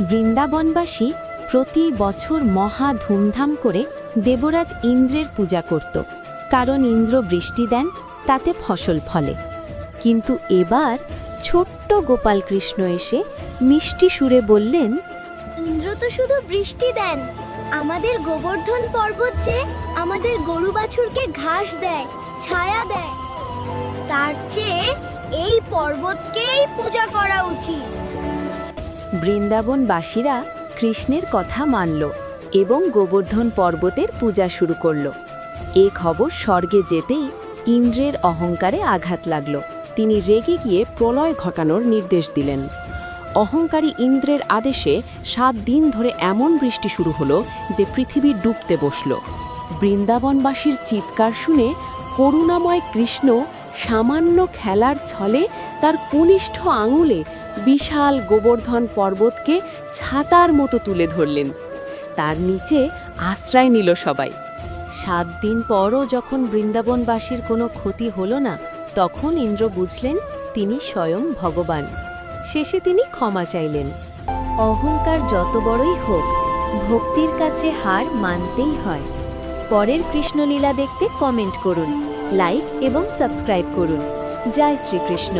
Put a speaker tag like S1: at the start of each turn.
S1: বৃন্দাবনবাসী প্রতি বছর মহা ধুমধাম করে দেবরাজ ইন্দ্রের পূজা করত, কারণ ইন্দ্র বৃষ্টি দেন, তাতে ফসল ফলে। কিন্তু এবার ছোট্ট গোপালকৃষ্ণ এসে মিষ্টি সুরে বললেন,
S2: ইন্দ্র তো শুধু বৃষ্টি দেন, আমাদের গোবর্ধন পর্বত যে আমাদের গরু বাছুরকে ঘাস দেয়, ছায়া দেয়, তার চেয়ে এই পর্বতকেই পূজা করা উচিত।
S1: বৃন্দাবনবাসীরা কৃষ্ণের কথা মানল এবং গোবর্ধন পর্বতের পূজা শুরু করল। এ খবর স্বর্গে যেতেই ইন্দ্রের অহংকারে আঘাত লাগল। তিনি রেগে গিয়ে প্রলয় ঘটানোর নির্দেশ দিলেন। অহংকারী ইন্দ্রের আদেশে 7 দিন ধরে এমন বৃষ্টি শুরু হলো যে পৃথিবী ডুবতে বসল। বৃন্দাবনবাসীর চিৎকার শুনে করুণাময় কৃষ্ণ সামান্য খেলার ছলে তার কনিষ্ঠ আঙুলে বিশাল গোবর্ধন পর্বতকে ছাতার মতো তুলে ধরলেন। তার নিচে আশ্রয় নিল সবাই। 7 দিন পরও যখন বৃন্দাবনবাসীর কোনো ক্ষতি হলো না, তখন ইন্দ্র বুঝলেন তিনি স্বয়ং ভগবান। শেষে তিনি ক্ষমা চাইলেন। অহংকার যত বড়ই হোক, ভক্তির কাছে হার মানতেই হয়। পরের কৃষ্ণলীলা দেখতে কমেন্ট করুন, লাইক এবং সাবস্ক্রাইব করুন। জয় শ্রীকৃষ্ণ।